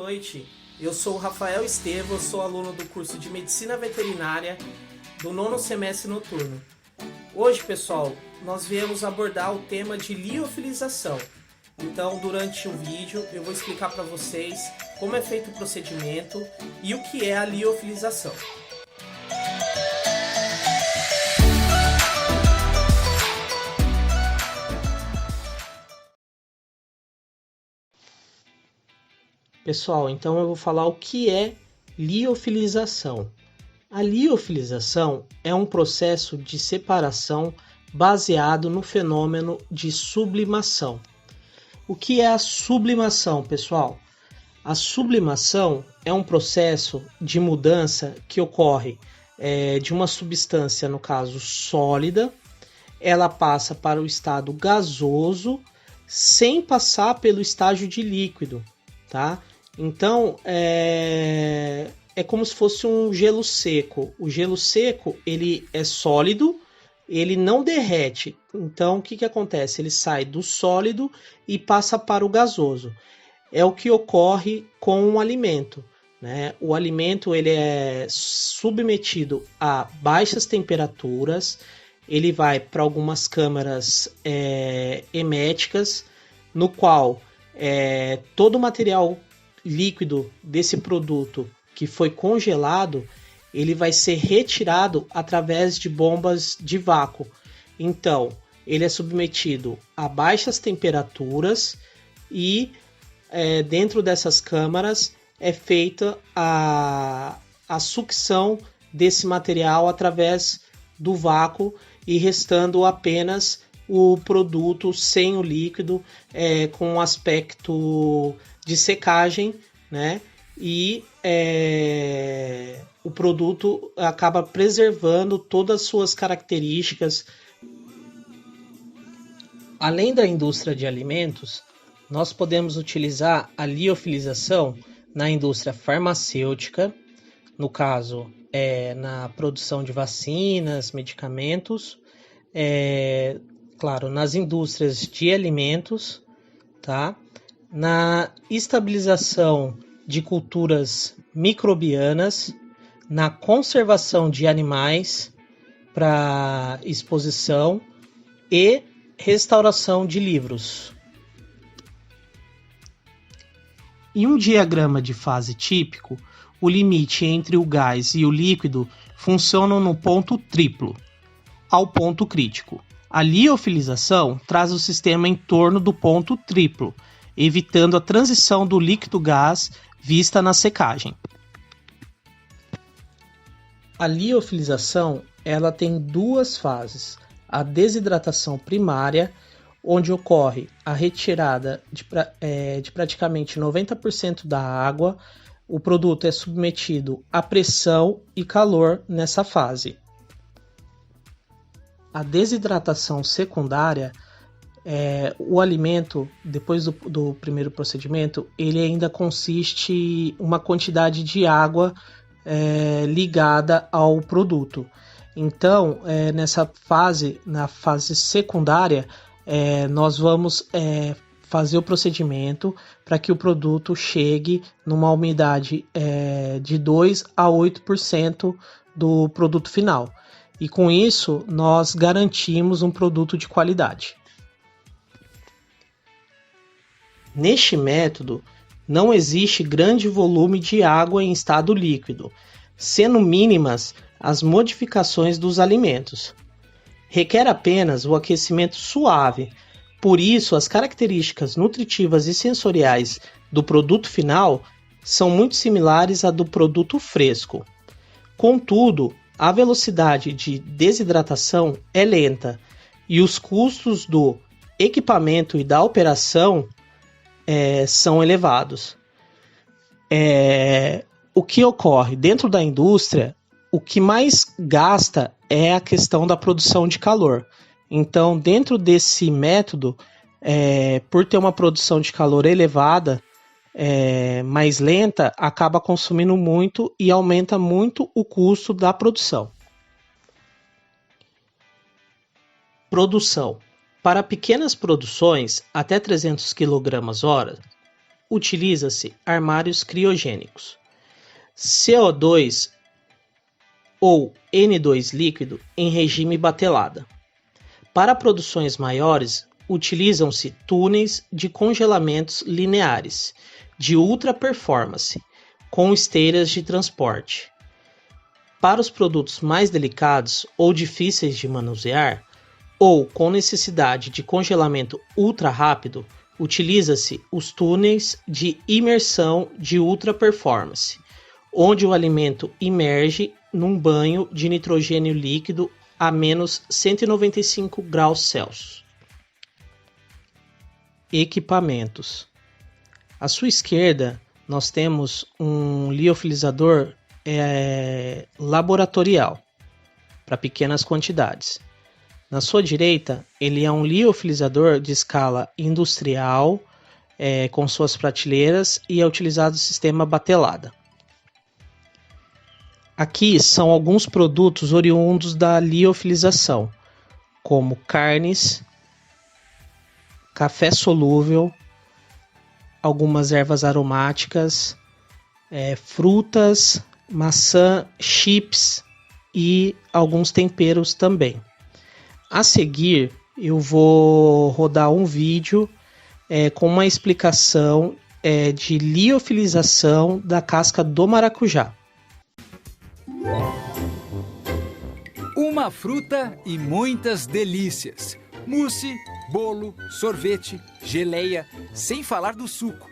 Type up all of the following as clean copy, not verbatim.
noite. Eu sou o Rafael Estevam, sou aluno do curso de Medicina Veterinária do 9º semestre noturno. Hoje, pessoal, nós viemos abordar o tema de liofilização. Então, durante o vídeo, eu vou explicar para vocês como é feito o procedimento e o que é a liofilização. Pessoal, então eu vou falar o que é liofilização. A liofilização é um processo de separação baseado no fenômeno de sublimação. O que é a sublimação, pessoal? A sublimação é um processo de mudança que ocorre de uma substância, no caso sólida, ela passa para o estado gasoso sem passar pelo estágio de líquido, tá? Então, é como se fosse um gelo seco. O gelo seco, ele é sólido, ele não derrete. Então, o que acontece? Ele sai do sólido e passa para o gasoso. É o que ocorre com o alimento, né? O alimento ele é submetido a baixas temperaturas, ele vai para algumas câmaras heméticas, no qual todo o material líquido desse produto que foi congelado, ele vai ser retirado através de bombas de vácuo. Então, ele é submetido a baixas temperaturas e dentro dessas câmaras é feita a sucção desse material através do vácuo e restando apenas o produto sem o líquido, com um aspecto de secagem, né? E o produto acaba preservando todas as suas características. Além da indústria de alimentos, nós podemos utilizar a liofilização na indústria farmacêutica, no caso, na produção de vacinas, medicamentos, claro, nas indústrias de alimentos, tá? Na estabilização de culturas microbianas, na conservação de animais para exposição e restauração de livros. Em um diagrama de fase típico, o limite entre o gás e o líquido funciona no ponto triplo, ao ponto crítico. A liofilização traz o sistema em torno do ponto triplo, evitando a transição do líquido-gás vista na secagem. A liofilização ela tem duas fases. A desidratação primária, onde ocorre a retirada de praticamente 90% da água. O produto é submetido a pressão e calor nessa fase. A desidratação secundária, o alimento, depois do primeiro procedimento, ele ainda consiste uma quantidade de água ligada ao produto. Então, nessa fase, na fase secundária, nós vamos fazer o procedimento para que o produto chegue numa umidade de 2 a 8% do produto final. E com isso, nós garantimos um produto de qualidade. Neste método, não existe grande volume de água em estado líquido, sendo mínimas as modificações dos alimentos. Requer apenas o aquecimento suave, por isso as características nutritivas e sensoriais do produto final são muito similares à do produto fresco. Contudo, a velocidade de desidratação é lenta e os custos do equipamento e da operação são elevados. O que ocorre dentro da indústria, o que mais gasta é a questão da produção de calor. Então, dentro desse método, por ter uma produção de calor elevada, mais lenta, acaba consumindo muito e aumenta muito o custo da produção. Produção. Para pequenas produções, até 300 kg/h, utiliza-se armários criogênicos. CO2 ou N2 líquido em regime batelada. Para produções maiores, utilizam-se túneis de congelamentos lineares de ultra performance com esteiras de transporte. Para os produtos mais delicados ou difíceis de manusear, ou com necessidade de congelamento ultra rápido, utiliza-se os túneis de imersão de ultra performance, onde o alimento imerge num banho de nitrogênio líquido a menos 195 graus Celsius. Equipamentos. À sua esquerda, nós temos um liofilizador laboratorial para pequenas quantidades. Na sua direita, ele é um liofilizador de escala industrial, com suas prateleiras, e é utilizado o sistema batelada. Aqui são alguns produtos oriundos da liofilização, como carnes, café solúvel, algumas ervas aromáticas, frutas, maçã, chips e alguns temperos também. A seguir, eu vou rodar um vídeo com uma explicação de liofilização da casca do maracujá. Uma fruta e muitas delícias. Mousse, bolo, sorvete, geleia, sem falar do suco.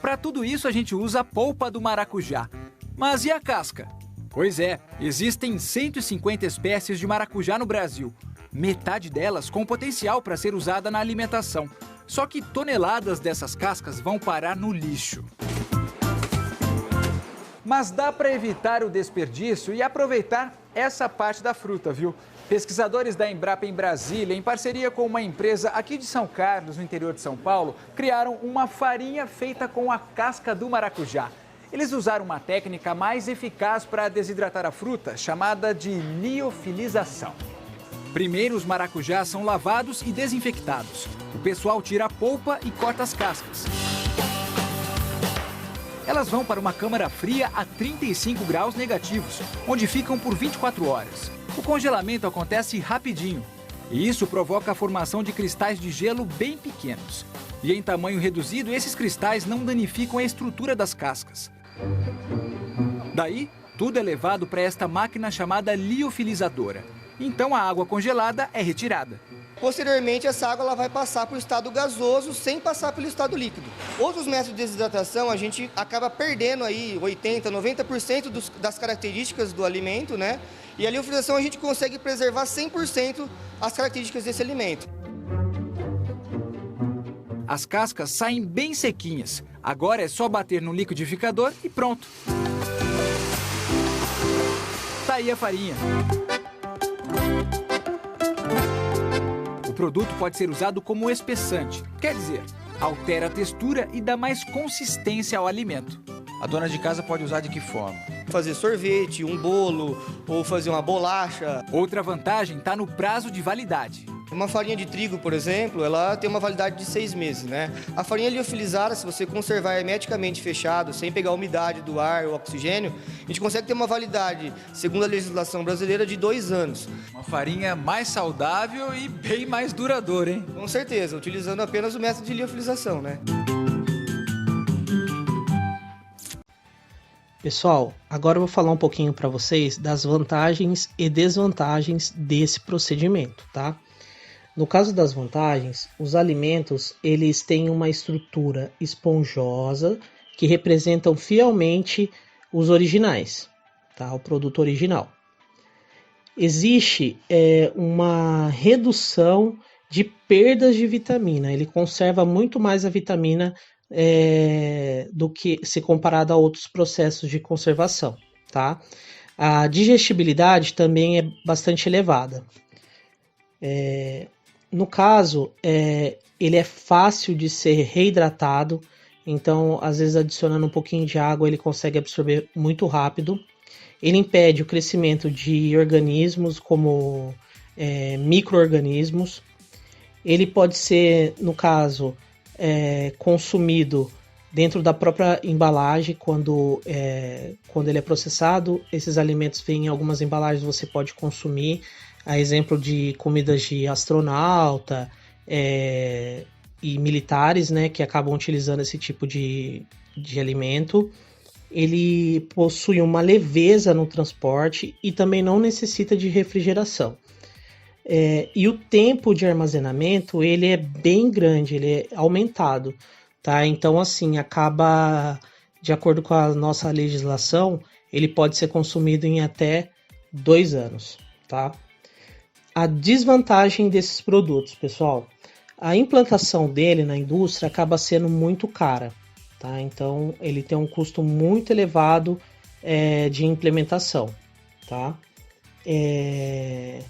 Para tudo isso a gente usa a polpa do maracujá. Mas e a casca? Pois é, existem 150 espécies de maracujá no Brasil. Metade delas com potencial para ser usada na alimentação. Só que toneladas dessas cascas vão parar no lixo. Mas dá para evitar o desperdício e aproveitar essa parte da fruta, viu? Pesquisadores da Embrapa em Brasília, em parceria com uma empresa aqui de São Carlos, no interior de São Paulo, criaram uma farinha feita com a casca do maracujá. Eles usaram uma técnica mais eficaz para desidratar a fruta, chamada de liofilização. Primeiro, os maracujás são lavados e desinfectados. O pessoal tira a polpa e corta as cascas. Elas vão para uma câmara fria a 35 graus negativos, onde ficam por 24 horas. O congelamento acontece rapidinho, e isso provoca a formação de cristais de gelo bem pequenos. E em tamanho reduzido, esses cristais não danificam a estrutura das cascas. Daí, tudo é levado para esta máquina chamada liofilizadora. Então a água congelada é retirada. Posteriormente, essa água ela vai passar para o estado gasoso sem passar pelo estado líquido. Outros métodos de desidratação, a gente acaba perdendo aí 80%, 90% das características do alimento, né? E a liofilização a gente consegue preservar 100% as características desse alimento. As cascas saem bem sequinhas. Agora é só bater no liquidificador e pronto. Tá aí a farinha. O produto pode ser usado como espessante, quer dizer, altera a textura e dá mais consistência ao alimento. A dona de casa pode usar de que forma? Fazer sorvete, um bolo ou fazer uma bolacha. Outra vantagem está no prazo de validade. Uma farinha de trigo, por exemplo, ela tem uma validade de 6 meses, né? A farinha liofilizada, se você conservar hermeticamente fechado, sem pegar a umidade do ar ou oxigênio, a gente consegue ter uma validade, segundo a legislação brasileira, de 2 anos. Uma farinha mais saudável e bem mais duradoura, hein? Com certeza, utilizando apenas o método de liofilização, né? Pessoal, agora eu vou falar um pouquinho para vocês das vantagens e desvantagens desse procedimento, tá? No caso das vantagens, os alimentos eles têm uma estrutura esponjosa que representam fielmente os originais, tá? O produto original. Existe uma redução de perdas de vitamina, ele conserva muito mais a vitamina do que se comparado a outros processos de conservação, tá? A digestibilidade também é bastante elevada. No caso, ele é fácil de ser reidratado, então às vezes adicionando um pouquinho de água ele consegue absorver muito rápido. Ele impede o crescimento de organismos como micro-organismos. Ele pode ser, no caso, consumido dentro da própria embalagem, quando ele é processado. Esses alimentos vêm em algumas embalagens, você pode consumir, a exemplo de comidas de astronauta e militares, né, que acabam utilizando esse tipo de alimento. Ele possui uma leveza no transporte e também não necessita de refrigeração. E o tempo de armazenamento, ele é bem grande, ele é aumentado, tá? Então, assim, acaba, de acordo com a nossa legislação, ele pode ser consumido em até 2 anos, tá? A desvantagem desses produtos, pessoal, a implantação dele na indústria acaba sendo muito cara, tá? Então, ele tem um custo muito elevado de implementação, tá? Ele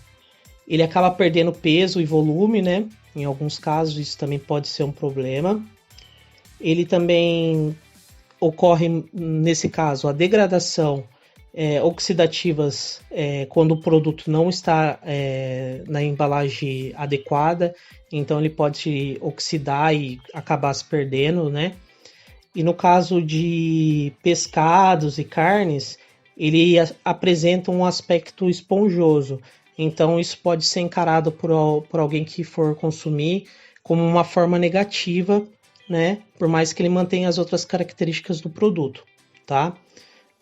acaba perdendo peso e volume, né? Em alguns casos isso também pode ser um problema. Ele também ocorre, nesse caso, a degradação oxidativas quando o produto não está na embalagem adequada, então ele pode oxidar e acabar se perdendo, né? E no caso de pescados e carnes, ele apresenta um aspecto esponjoso. Então isso pode ser encarado por alguém que for consumir como uma forma negativa, né? Por mais que ele mantenha as outras características do produto, tá?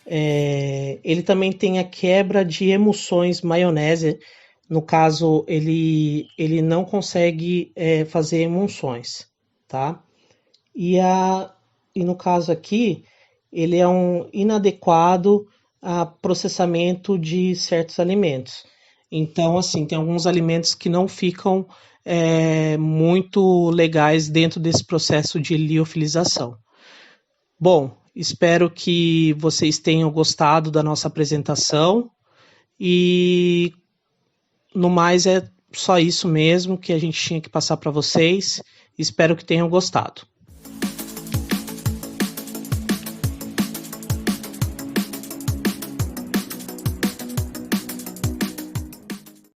Ele também tem a quebra de emulsões maionese. No caso, ele não consegue fazer emulsões, tá? E no caso aqui, ele é um inadequado a processamento de certos alimentos. Então, assim, tem alguns alimentos que não ficam muito legais dentro desse processo de liofilização. Bom, espero que vocês tenham gostado da nossa apresentação e no mais é só isso mesmo que a gente tinha que passar para vocês. Espero que tenham gostado.